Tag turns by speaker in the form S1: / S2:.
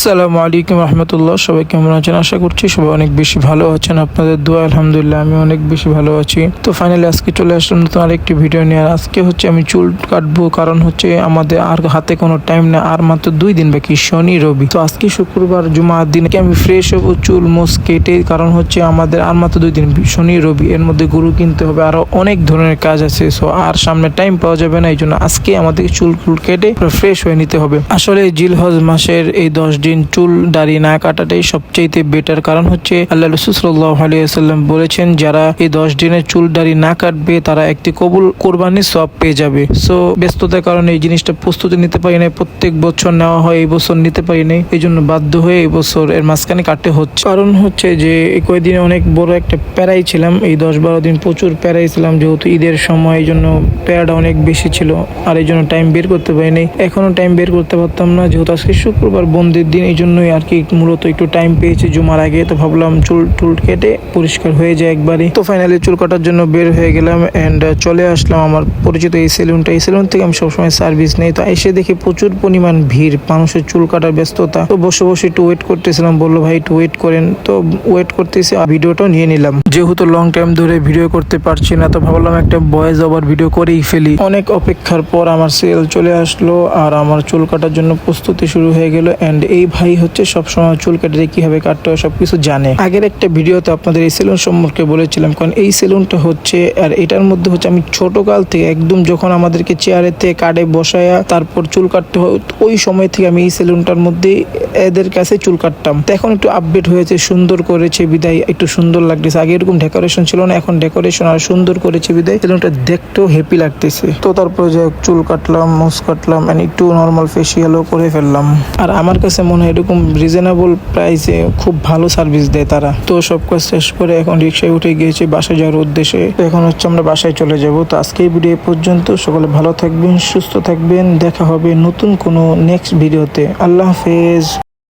S1: আসসালামু আলাইকুম রহমতুল্লাহ। সবাই কেমন আছেন? আশা করছি সবাই অনেক বেশি ভালো আছেন। আপনাদের দোয়া আলহামদুলিল্লাহ আমি অনেক বেশি ভালো আছি। তো ফাইনালি আজকে চলে আসলাম নতুন আরেকটি ভিডিও নিয়ে। আর আজকে হচ্ছে আমি চুল কাটবো, কারণ হচ্ছে আমাদের আর হাতে কোনো টাইম না, আর মাত্র 2 দিন বাকি, শনি রবি। তো আজকে শুক্রবার জুমার দিনকে আমি ফ্রেশ হবো, চুল মোস কেটে, কারণ হচ্ছে আমাদের আর মাত্র 2 দিন, শনি রবি, এর মধ্যে গরু কিনতে হবে, আরো অনেক ধরনের কাজ আছে। সো আর সামনে টাইম পাওয়া যাবে না, এই জন্য আজকে আমাদের চুল কেটে ফ্রেশ হয়ে নিতে হবে। আসলে জিলহজ মাসের এই 10 দিন চুল দাড়ি না কাটাটাই সবচেয়ে বেটার, কারণ হচ্ছে আল্লাহ রাসূল সাল্লাল্লাহু আলাইহি ওয়াসাল্লাম বলেছেন, যারা এই 10 দিনের চুল দাড়ি না কাটবে তারা একটি কবুল কোরবানির সওয়াব পেয়ে যাবে। সো ব্যস্ততার কারণে এই জিনিসটা প্রস্তুতি নিতে পারি নাই, প্রত্যেক বছর নেওয়া হয়, এই বছর নিতে পারি নাই, এই জন্য বাধ্য হয়ে এই বছর এর মাঝখানে কাটতে হচ্ছে। কারণ হচ্ছে যে এই কয়েকদিনে অনেক বড় একটা প্যারাই ছিলাম, এই 10-12 দিন প্রচুর প্যারাই ছিলাম, যেহেতু ঈদের সময়, এই জন্য প্যারাটা অনেক বেশি ছিল, আর এই জন্য টাইম বের করতে পারিনি। এখনো টাইম বের করতে পারতাম না, যেহেতু আজকে শুক্রবার বন্ধের দিন, এই জন্যই আর কি মূলত একটু টাইম পেয়েছি জুমার আগে। তো ভাবলাম চুল কেটে পরিষ্কার হয়ে যায় একবারই। তো ফাইনালি চুল কাটার জন্য বের হয়ে গেলাম এন্ড চলে আসলাম আমার পরিচিত এই সেলুনটা। এই সেলুন থেকে আমি সবসময় সার্ভিস নেই। তো এসে দেখি প্রচুর পরিমাণ ভিড়, মানুষের চুল কাটার ব্যস্ততা। তো বসে বসে একটু ওয়েট করতেছিলাম, বললো ভাই একটু ওয়েট করেন। তো ওয়েট করতেছি, ভিডিওটাও নিয়ে নিলাম। যেহেতু লং টাইম ধরে ভিডিও করতে পারছি না, তো ভাবলাম একটা ভয়েস ওভার ভিডিও করেই ফেলি। অনেক অপেক্ষার পর আমার সেল চলে আসলো, আর আমার চুল কাটার জন্য প্রস্তুতি শুরু হয়ে গেল। এন্ড এই ভাই হচ্ছে সবসময় চুল কেটে কিভাবে কাটতে হয় সবকিছু জানে। আগের একটা ভিডিওতে আপনাদের এই সেলুন সম্পর্কে বলেছিলাম, কারণ এই সেলুনটা হচ্ছে, আর এটার মধ্যে হচ্ছে আমি ছোটকাল থেকে একদম যখন আমাদেরকে চেয়ারে থেকে কাটে বসায়া তারপর চুল কাটতে হয়, ওই সময় থেকে আমি এই সেলুনটার মধ্যে এদের কাছে চুল কাটতাম। তো এখন একটু আপডেট হয়েছে, সুন্দর করেছে বিদায় একটু সুন্দর লাগতেছে। আগে এরকম ডেকোরেশন ছিল না, এখন ডেকোরেশন আর সুন্দর করেছে বিদায় সেলুনটা দেখতেও হ্যাপি লাগতেছে। তো তারপরে যে চুল কাটলাম, মুছ কাটলাম, একটু নর্মাল ফেসিয়ালও করে ফেললাম। আর আমার কাছে মনে হয় এরকম রিজনেবল প্রাইসে খুব ভালো সার্ভিস দেয় তারা। তো সব কাজ শেষ করে এখন রিক্সায় উঠে গিয়েছি বাসায় যাওয়ার উদ্দেশ্যে। তো এখন হচ্ছে আমরা বাসায় চলে যাব। তো আজকে এই ভিডিও পর্যন্ত। সকলে ভালো থাকবেন, সুস্থ থাকবেন, দেখা হবে নতুন কোনো নেক্সট ভিডিওতে। আল্লাহ হাফেজ।